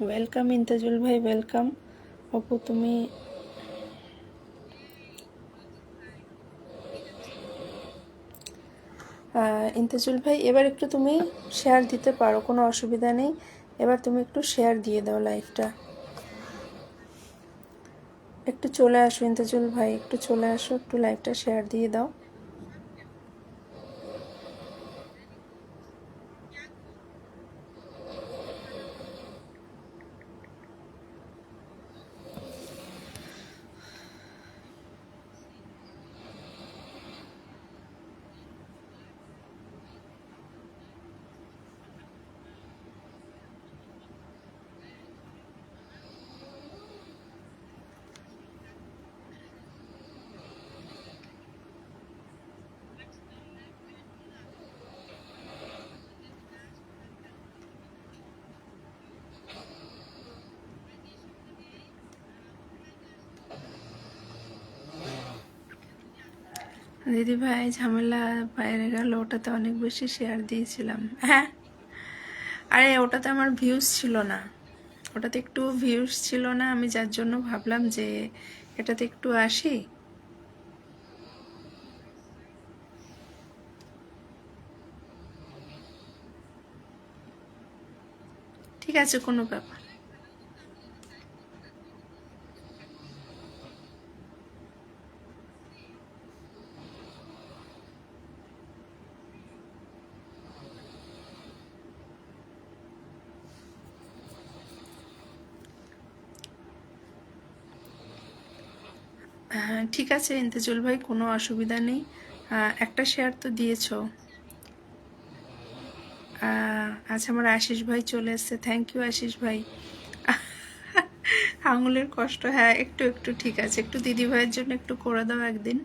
Welcome Intajul ভাই, welcome. Apu তুমি ইন্তাজুল ভাই, এবার একটু তুমি শেয়ার দিতে পারো, কোনো অসুবিধা নেই। এবার তুমি একটু শেয়ার দিয়ে দাও লাইভটা। একটু চলে আসো ইন্তাজুল ভাই, একটু চলে আসো, একটু লাইভটা শেয়ার দিয়ে দাও। দিদি ভাই, ঝামেলা বাইরে গেল, ওটাতে অনেক বেশি শেয়ার দিয়েছিলাম। হ্যাঁ, আরে ওটাতে আমার ভিউজ ছিল না, ওটাতে একটু ভিউজ ছিল না, আমি যার জন্য ভাবলাম যে এটাতে একটু আসি। ঠিক আছে, কোনো ব্যাপার। হ্যাঁ, ঠিক আছে ইন্তেজুল ভাই, কোনো অসুবিধা নেই। একটা শেয়ার তো দিয়েছো। আচ্ছা, আমার আশিস ভাই চলে এসছে, থ্যাংক ইউ আশিস ভাই। আঙুলের কষ্ট, হ্যাঁ একটু একটু, ঠিক আছে, একটু দিদি ভাইয়ের জন্য একটু করে দাও একদিন।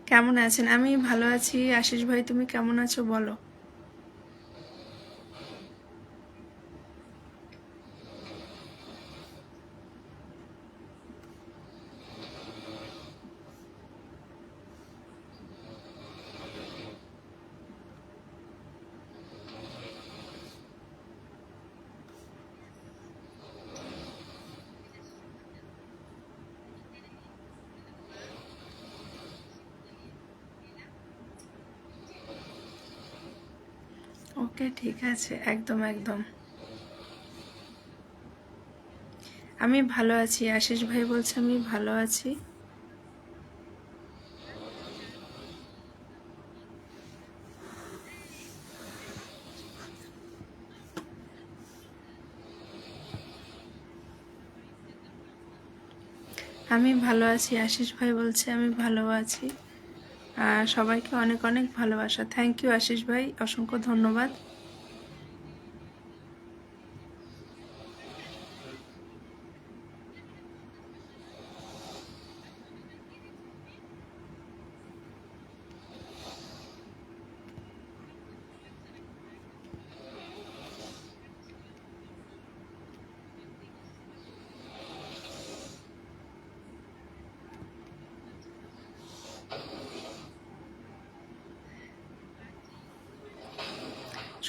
কেমন আছেন? আমি ভালো আছি। আশিস ভাই, তুমি কেমন আছো বলো। ওকে, ঠিক আছে, একদম একদম। আমি ভালো আছি, আশিস ভাই বলছে আমি ভালো আছি। আমি ভালো আছি, আশিস ভাই বলছে আমি ভালো আছি। সবাইকে অনেক অনেক ভালোবাসা। থ্যাংক ইউ আশিস ভাই, অসংখ্য ধন্যবাদ।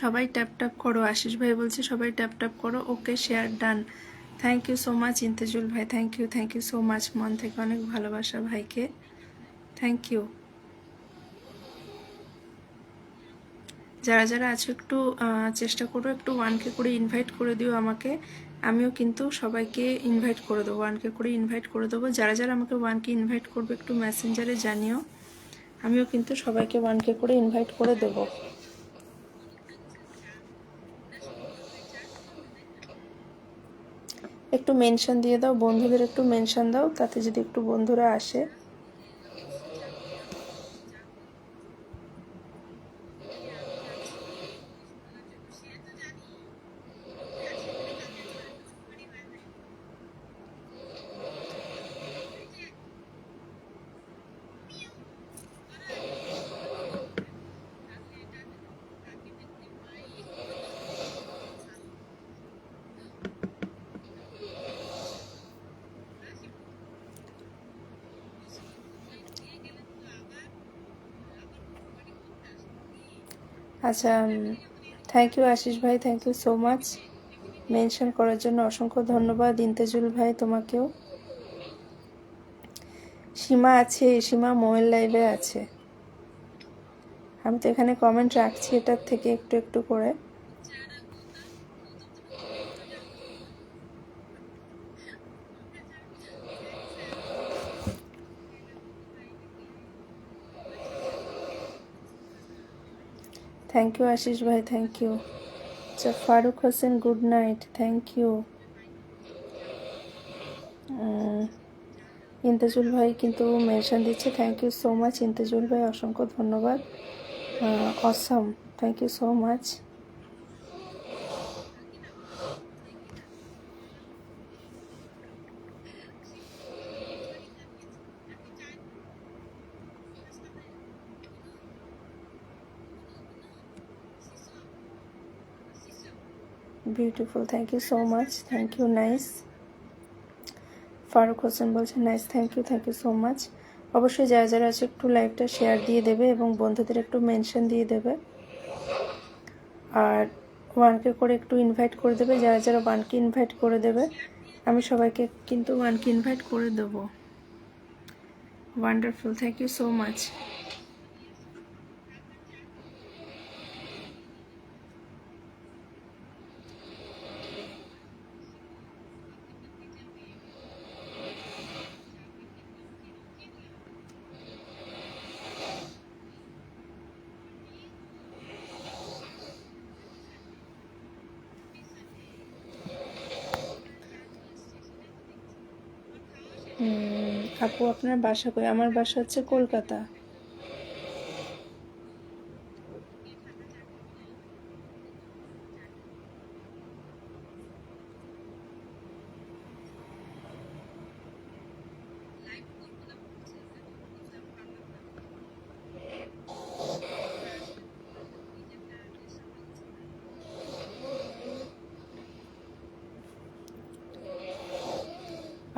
সবাই ট্যাপ ট্যাপ করো, আশিস ভাই বলছে সবাই ট্যাপ ট্যাপ করো। Okay, share done. Thank you so much Intejul ভাই, থ্যাংক ইউ সো মাচ, মন থেকে অনেক ভালোবাসা ভাইকে, থ্যাংক ইউ। যারা যারা আছো একটু চেষ্টা করো, একটু 1K করে ইনভাইট করে দিও আমাকে। আমিও কিন্তু সবাইকে ইনভাইট করে দেবো, 1K করে ইনভাইট করে দেবো। যারা যারা আমাকে 1K ইনভাইট করবে একটু মেসেঞ্জারে জানিও, আমিও কিন্তু সবাইকে 1K করে ইনভাইট করে দেবো। একটু মেনশন দিয়ে দাও, বন্ধুদের একটু মেনশন দাও, তাতে যদি একটু বন্ধুরা আসে। আচ্ছা, থ্যাংক ইউ আশিস ভাই, thank you so much mention করার জন্য অসংখ্য ধন্যবাদ। ইন্তেজুল ভাই তোমাকেও। সীমা আছে, সীমা মোবাইল লাইভে আছে। আমি তো এখানে কমেন্ট রাখছি এটার থেকে একটু একটু করে। থ্যাংক ইউ আশিস ভাই, থ্যাংক ইউ। আচ্ছা Faruk Hossain good night, thank you. Intejul ভাই কিন্তু মেনশন দিচ্ছে, thank you so much Intejul ভাই, অসংখ্য ধন্যবাদ। Awesome, thank you so much. Beautiful, thank you so much, thank you, nice. Faruk Hossain বলছে nice, thank you so much. অবশ্যই যারা যারা আছে একটু লাইভটা শেয়ার দিয়ে দেবে এবং বন্ধুদের একটু মেনশন দিয়ে দেবে, আর ওয়ানকে করে একটু ইনভাইট করে দেবে। যারা যারা ওয়ানকে ইনভাইট করে দেবে আমি সবাইকে কিন্তু ওয়ানকে ইনভাইট করে দেবো। Wonderful, thank you so much. আপু আপনার বাসা কই? আমার বাসা হচ্ছে কলকাতা।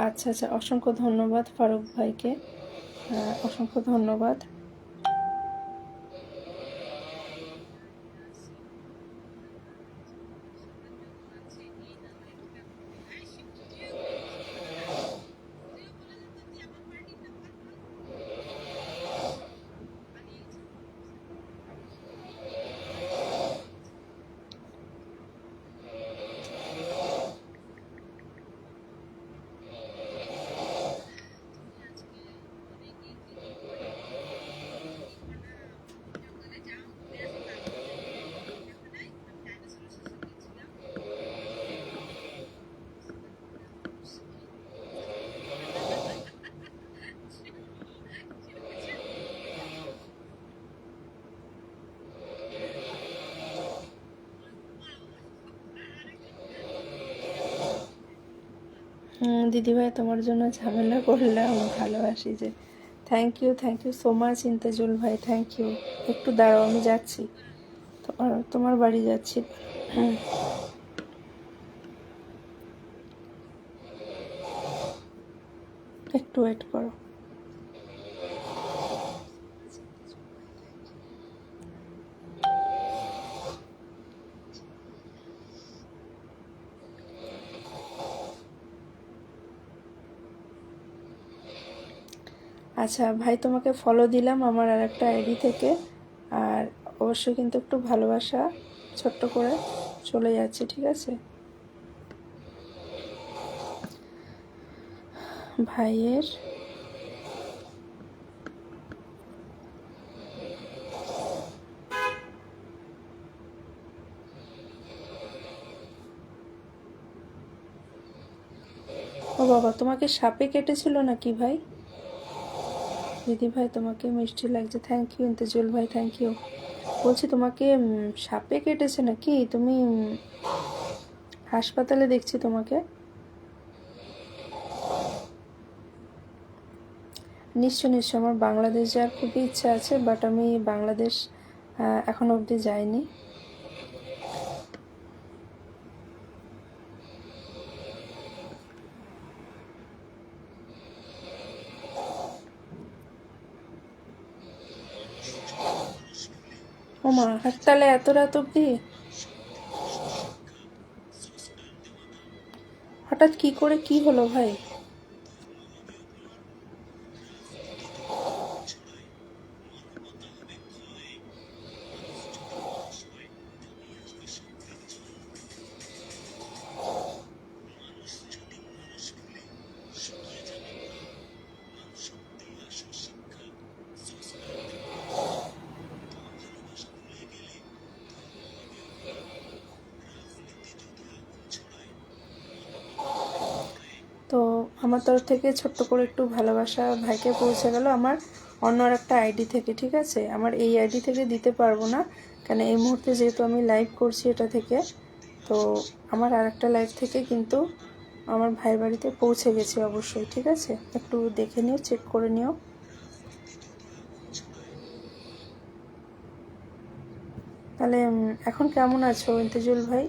আচ্ছা আচ্ছা, অসংখ্য ধন্যবাদ ফারুক ভাইকে, অসংখ্য ধন্যবাদ। দিদিভাই তোমার জন্য ঝামেলা করলাম, ভালোবাসি যে। Thank you so much Intejul ভাই, থ্যাংক ইউ। একটু দাঁড়াও আমি যাচ্ছি, তোমার বাড়ি যাচ্ছি। একটু ওয়েট করো। আচ্ছা ভাই তোমাকে ফলো দিলাম আমার আর একটা আইডি থেকে, আর অবশ্যই কিন্তু একটু ভালোবাসা ছোট্ট করে চলে যাচ্ছে, ঠিক আছে ভাইয়ের। ও বাবা, তোমাকে সাপে কেটেছিল নাকি ভাই? দিদি ভাই তোমাকে মিষ্টি লাগছে, থ্যাংক ইউ ইন্তেজুল ভাই, থ্যাংক ইউ। বলছি তোমাকে সাপে কেটেছে নাকি? তুমি হাসপাতালে দেখছি তোমাকে। নিশ্চয় আমার বাংলাদেশ যাওয়ার খুবই ইচ্ছা আছে, বাট আমি বাংলাদেশ এখনো অবধি যাইনি। ওমা, হাসপাতালে এত রাত অবধি? হঠাৎ কি করে কি হলো ভাই? তো আমার তরফ থেকে ছোট্ট করে একটু ভালোবাসা ভাইকে পৌঁছে গেল আমার অন্য আর একটা আইডি থেকে, ঠিক আছে? আমার এই আইডি থেকে দিতে পারবো না, কারণ এই মুহূর্তে যেহেতু আমি লাইভ করছি এটা থেকে, তো আমার আর একটা লাইভ থেকে কিন্তু আমার ভাইয়ের বাড়িতে পৌঁছে গেছে অবশ্যই, ঠিক আছে? একটু দেখে নিও, চেক করে নিও। তাহলে এখন কেমন আছো ইন্তেজুল ভাই?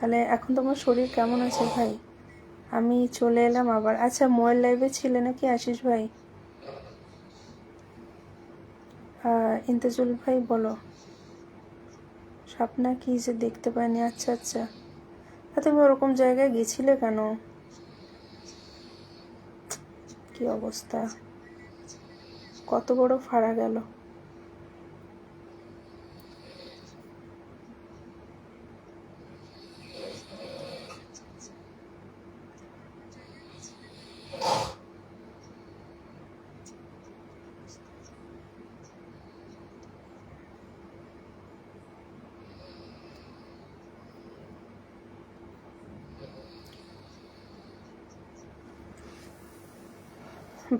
তাহলে এখন তোমার শরীর কেমন আছে ভাই? আমি চলে এলাম আবার। আচ্ছা, মোবাইল লাইভে ছিলে নাকি আশিস ভাই? ইন্তেজুল ভাই বলো। স্বপ্না কি যে দেখতে পাইনি। আচ্ছা আচ্ছা, তা তুমি ওরকম জায়গায় গেছিলে কেন? কি অবস্থা, কত বড় ফাড়া গেল।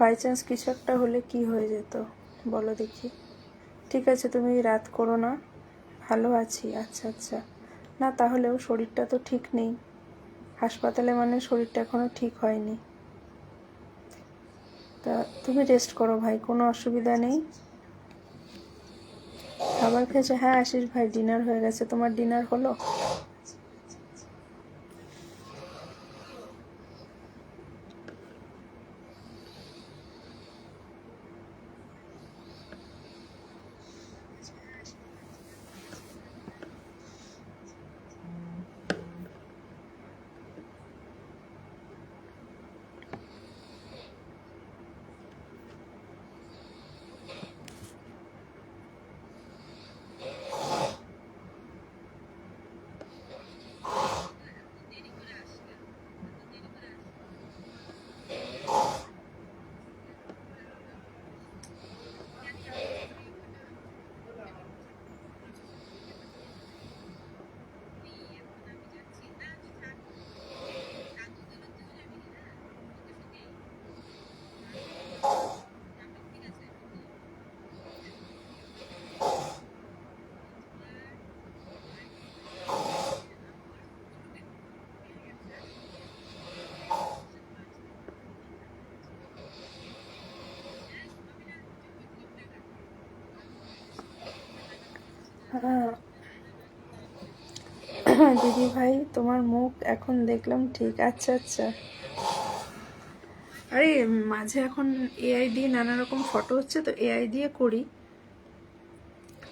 বাই চান্স কিছু একটা হলে কি হয়ে যেত বলো দেখি? ঠিক আছে, তুমি রাত করো না, ভালো আছি। আচ্ছা আচ্ছা, না তাহলেও শরীরটা তো ঠিক নেই, হাসপাতালে মানে শরীরটা এখনো ঠিক হয়নি। তা তুমি রেস্ট করো ভাই, কোনো অসুবিধা নেই। খাবার খেয়েছো? হ্যাঁ আশিস ভাই, ডিনার হয়ে গেছে। তোমার ডিনার হলো? হ্যাঁ দিদি ভাই, তোমার মুখ এখন দেখলাম ঠিক। আচ্ছা আচ্ছা, আরে মাঝে এখন এআই দিয়ে নানা রকম ফটো হচ্ছে, তো এআই দিয়ে করি।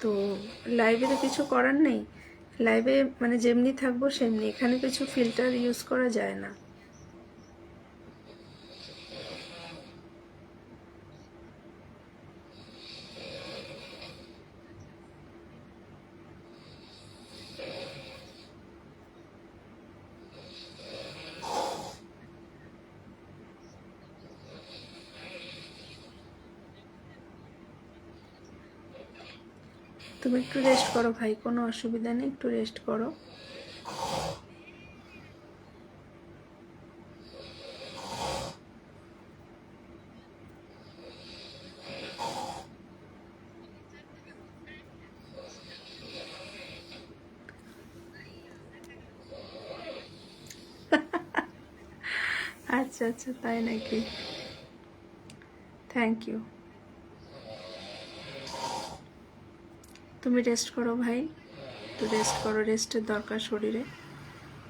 তো লাইভে তো কিছু করার নেই, লাইভে মানে যেমনি থাকবো সেমনি, এখানে কিছু ফিল্টার ইউজ করা যায় না। তুমি একটু রেস্ট করো ভাই, কোনো অসুবিধা নেই, একটু রেস্ট করো। আচ্ছা আচ্ছা, তাই নাকি? Thank you. তুমি রেস্ট করো ভাই, একটু রেস্ট করো, রেস্টের দরকার শরীরে।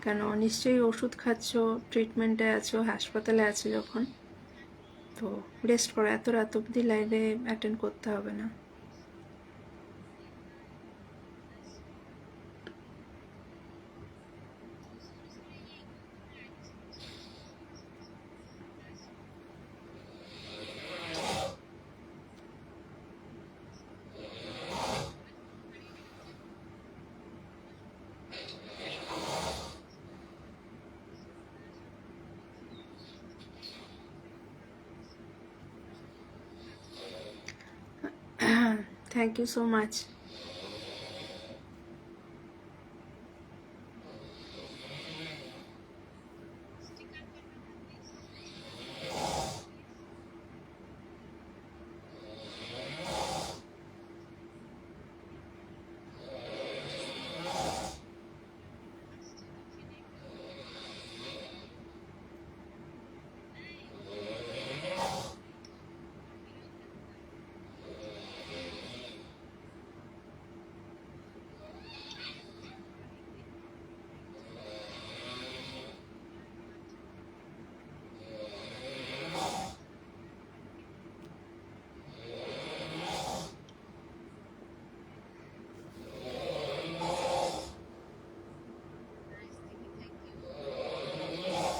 কেন, নিশ্চয়ই ওষুধ খাচ্ছ, ট্রিটমেন্টে আছো, হাসপাতালে আছো যখন, তো রেস্ট করো, এত রাত অবধি লাইভে অ্যাটেন্ড করতে হবে না। Thank you so much.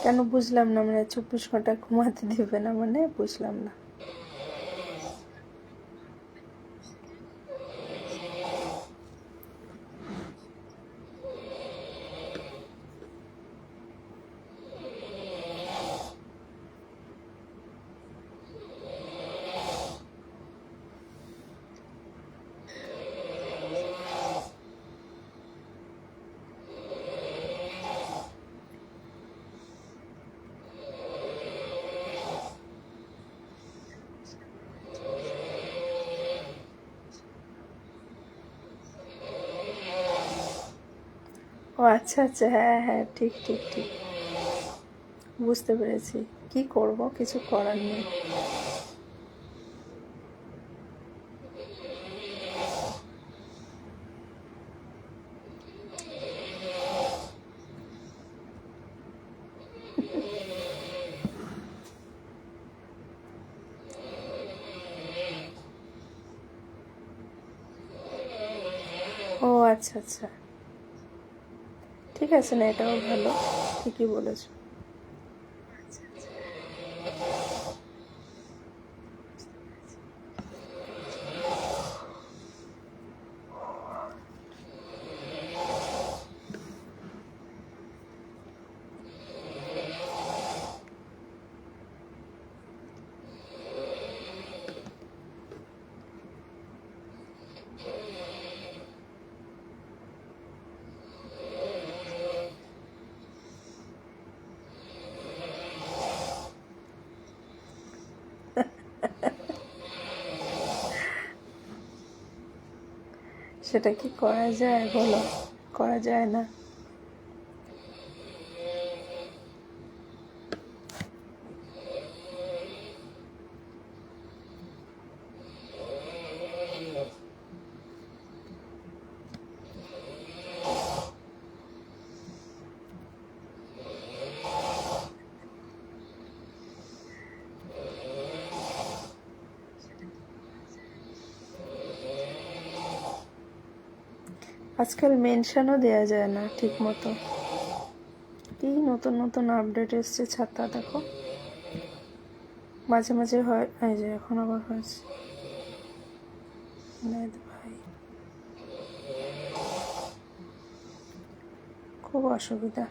কেন বুঝলাম না, মানে 24 ঘন্টা ঘুমাতে দেবে না মানে বুঝলাম না। ও আচ্ছা আচ্ছা, হ্যাঁ হ্যাঁ, ঠিক ঠিক ঠিক, বুঝতে পেরেছি। কি করব, কিছু করার নেই। ও আচ্ছা আচ্ছা, ঠিক আছে, না এটাও ভালো, ঠিকই বলেছো। সেটা কি করা যায় বলো? করা যায় না। আজকাল মেনশনও দেওয়া যায় না ঠিক মতো। কি নতুন নতুন আপডেট এসছে ছাতা দেখো, মাঝে মাঝে হয়, এই যে এখন আবার হয়েছে। ভাই খুব অসুবিধা।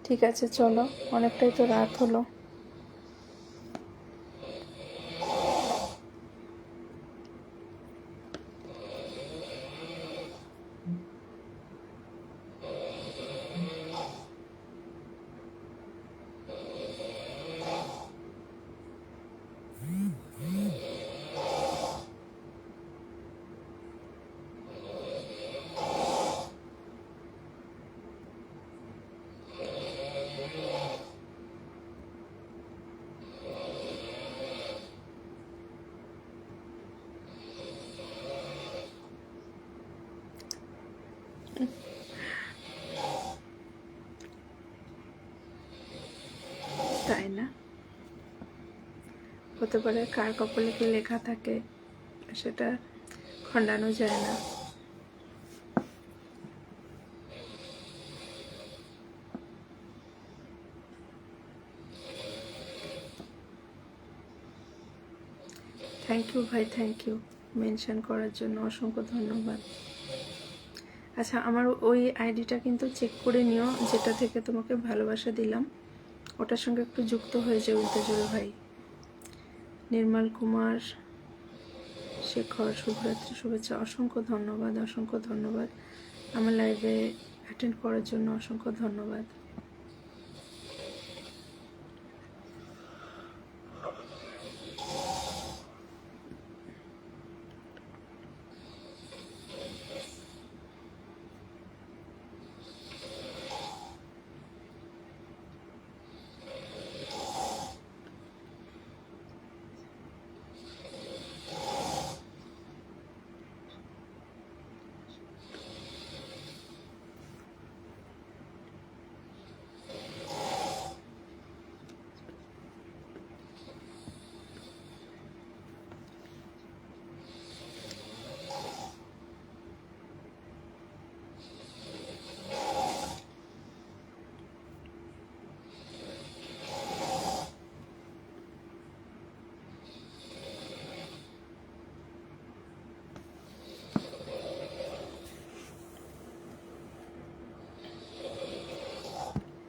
ঠিক আছে, চলো, অনেকটাই তো রাত হলো। তাই না? হতে পারে কার কপালে কি লেখা থাকে সেটা খণ্ডানো যায় না। থ্যাংক ইউ ভাই, থ্যাংক ইউ মেনশন করার জন্য, অসংখ্য ধন্যবাদ। আচ্ছা, আমার ওই আইডিটা কিন্তু চেক করে নিও, যেটা থেকে তোমাকে ভালোবাসা দিলাম ওটার সঙ্গে একটু যুক্ত হয়ে যাও উল্টোজোড়ে ভাই। নির্মল কুমার শেখর, শুভরাত্রি শুভেচ্ছা, অসংখ্য ধন্যবাদ, অসংখ্য ধন্যবাদ। আমার লাইভে অ্যাটেন্ড করার জন্য অসংখ্য ধন্যবাদ।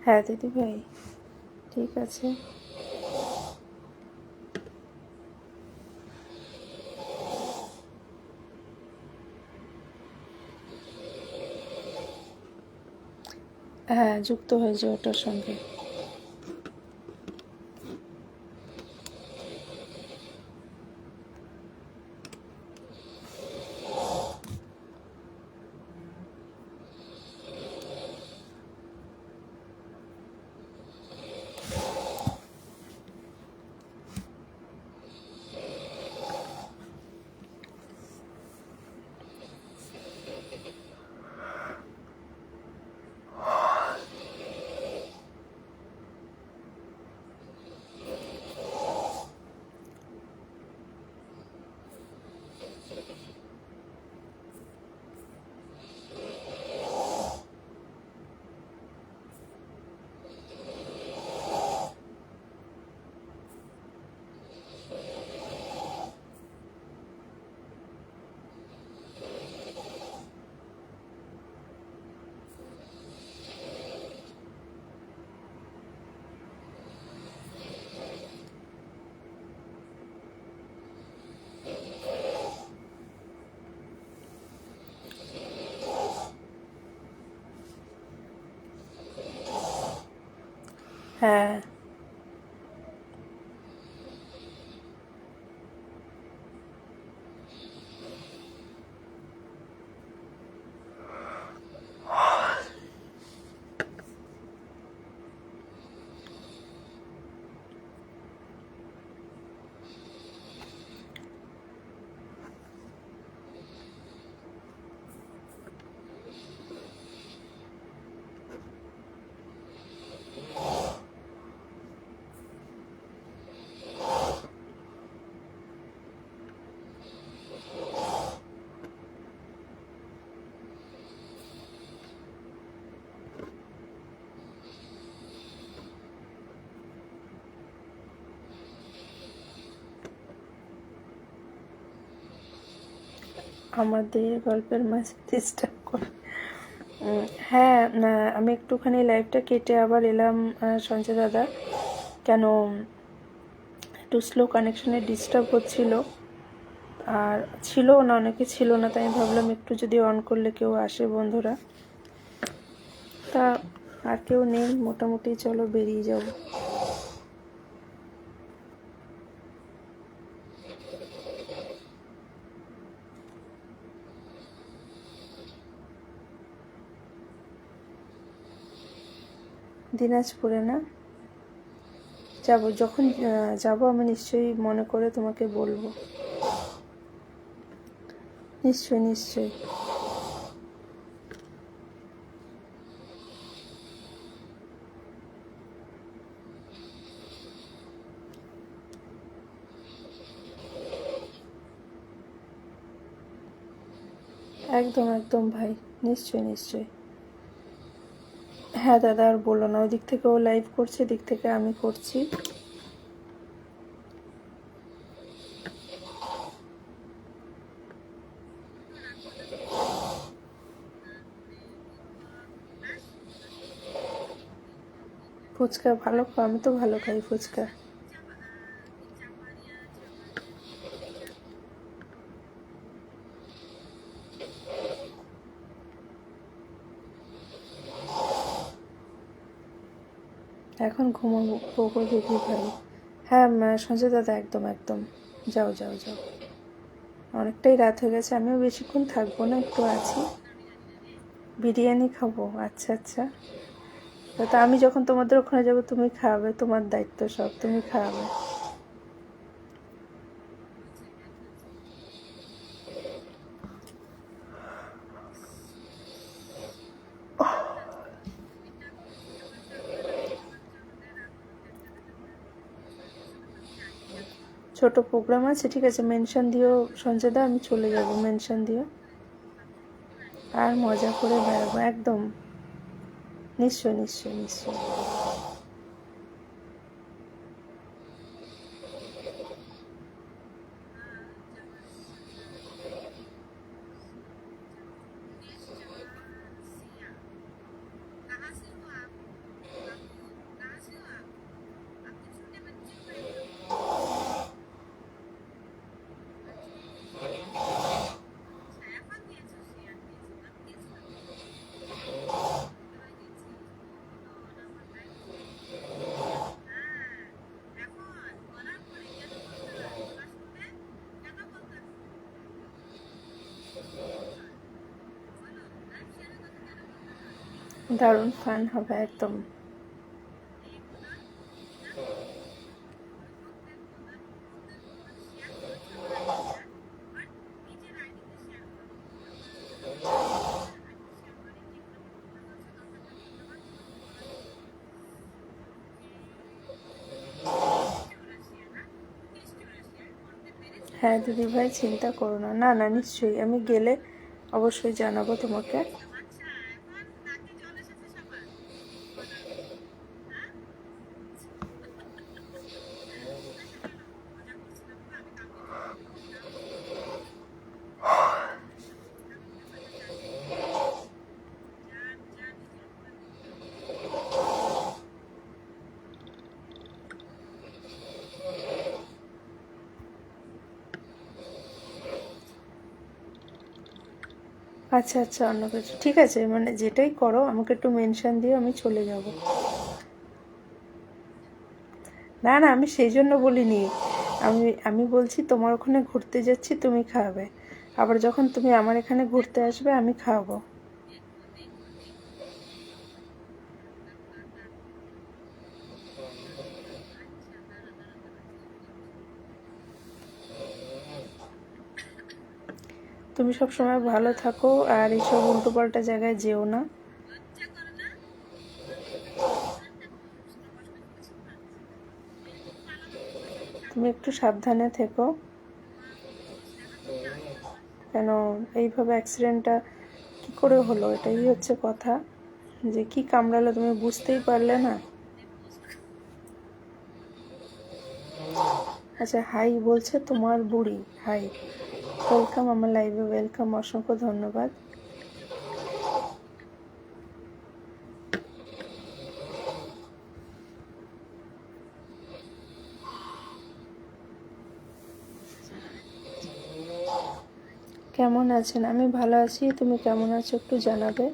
হ্যাঁ দিদি ভাই, ঠিক আছে। হ্যাঁ, যুক্ত হয়ে যাও ওটার সঙ্গে। হ্যাঁ, আমাদের গল্পের মাঝে ডিস্টার্ব করে। হ্যাঁ, আমি একটুখানি লাইভটা কেটে আবার এলাম সঞ্জয় দাদা। কেন একটু স্লো কানেকশনে ডিস্টার্ব হচ্ছিল, আর ছিল না, অনেকে ছিল না, তাই আমি ভাবলাম একটু যদি অন করলে কেউ আসে বন্ধুরা। তা আর কেউ নেই, মোটামুটি চলো বেরিয়ে যাবো। দিনাজপুরে না, যাব, যখন যাব আমি নিশ্চয়ই মনে করে তোমাকে বলবো, নিশ্চয়ই নিশ্চয়ই। একদম একদম ভাই, নিশ্চয়ই নিশ্চয়ই। হ্যাঁ দাদা, আর বলো না, ওই দিক থেকে ও লাইভ করছে, দিক থেকে আমি করছি। ফুচকা ভালো খাও? আমি তো ভালো খাই ফুচকা। এখন ঘুমাবো দিদি ভাই। হ্যাঁ সঞ্জয় দাদা, একদম একদম। যাও যাও যাও, অনেকটাই রাত হয়ে গেছে, আমিও বেশিক্ষণ থাকবো না, একটু আছি। বিরিয়ানি খাবো? আচ্ছা আচ্ছা। তা আমি যখন তোমাদের ওখানে যাবো তুমি খাওয়াবে, তোমার দায়িত্ব, সব তুমি খাওয়াবে। ছোট প্রোগ্রাম আছে, ঠিক আছে, মেনশন দিও সঞ্জয় দা, আমি চলে যাব, মেনশন দিও। আর মজা করে বেড়াবো একদম। নিশ্চয় নিশ্চয় নিশ্চয়। দারুণ ফান হবে একদম। হ্যাঁ দিদি ভাই, চিন্তা করো না, না না নিশ্চয়ই, আমি গেলে অবশ্যই জানাবো তোমাকে। আচ্ছা আচ্ছা, অন্য কিছু ঠিক আছে, মানে যেটাই করো আমাকে একটু মেনশন দিও, আমি চলে যাব। না না, আমি সেই জন্য বলিনি। আমি বলছি তোমার ওখানে ঘুরতে যাচ্ছি, তুমি খাওয়াবে, আবার যখন তুমি আমার এখানে ঘুরতে আসবে আমি খাওয়াবো। তুমি সব সময় ভালো থাকো, আর এইসব উল্টোপাল্টা জায়গায় যেও না। তুমি একটু সাবধানে থেকো। কেন এইভাবে অ্যাক্সিডেন্টটা কি করে হলো, এটাই হচ্ছে কথা, যে কি কামড়ালো তুমি বুঝতেই পারলে না। আচ্ছা, হাই বলছে তোমার বুড়ি, হাই, ওয়েলকাম আমার লাইভে, ওয়েলকাম, অসংখ্য ধন্যবাদ। কেমন আছেন? আমি ভালো আছি, তুমি কেমন আছো একটু জানাবে।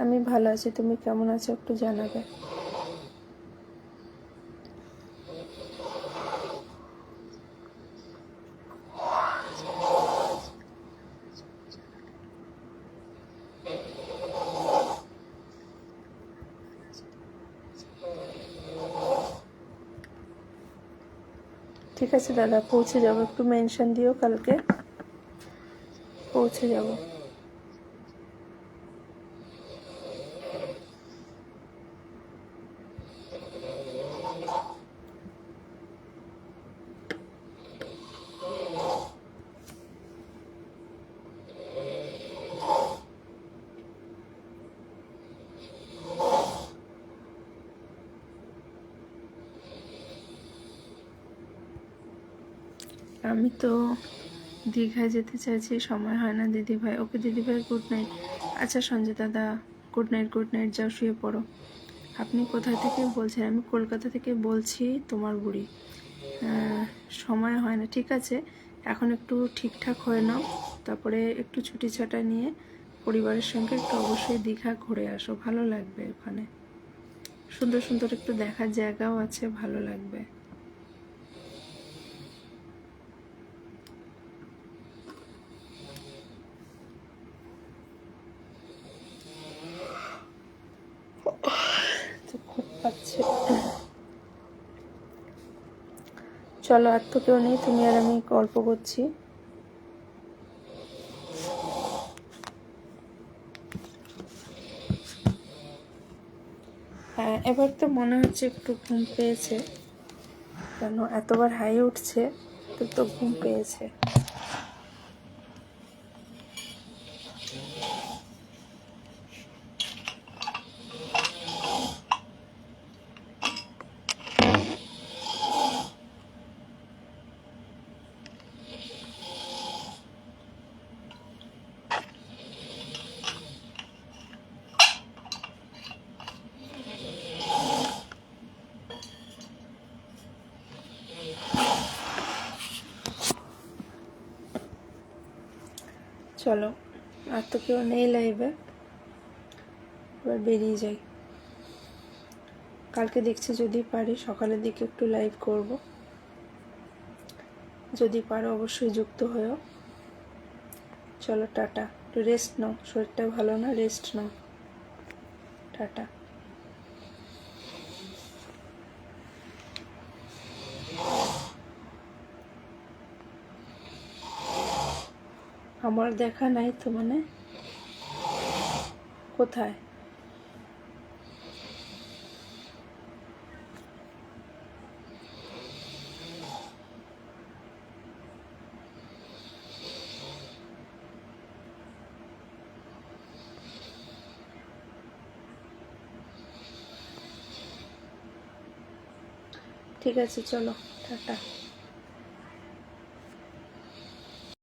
আমি ভালো আছি, তুমি কেমন আছো একটু জানাবে। ঠিক আছে দাদা, পৌঁছে যাবো, একটু মেনশন দিও কালকে, পৌঁছে যাব। আমি তো দীঘায় যেতে চাইছি, সময় হয় না দিদিভাই। ওকে দিদিভাই, গুড নাইট। আচ্ছা সঞ্জয় দাদা, গুড নাইট, যাও শুয়ে পড়ো। আপনি কোথা থেকে বলছেন? আমি কলকাতা থেকে বলছি, তোমার বুড়ি। সময় হয় না, ঠিক আছে, এখন একটু ঠিকঠাক হয়ে নাও, তারপরে একটু ছুটি ছাটা নিয়ে পরিবারের সঙ্গে একটু অবশ্যই দীঘা ঘুরে আসো, ভালো লাগবে। ওখানে সুন্দর সুন্দর একটু দেখার জায়গাও আছে, ভালো লাগবে। তো খুব পাচ্ছে। চলো, আর তো কেউ নেই, তুমি আর আমি গল্প করছি। হ্যাঁ, এবার তো মনে হচ্ছে একটু ঘুম পেয়েছে, কেন এতবার হাই উঠছে, তো ঘুম পেয়েছে। চলো, আর তো কেউ নেই লাইভে, এবার বেরিয়ে যাই। কালকে দেখছি যদি পারি সকালের দিকে একটু লাইভ করব, যদি পারো অবশ্যই যুক্ত হয়েও। চলো টাটা, একটু রেস্ট নাও, শরীরটা ভালো না, রেস্ট নাও, টাটা। আমার দেখা নাই তো, মানে কোথায়? ঠিক আছে, চলো টাটা।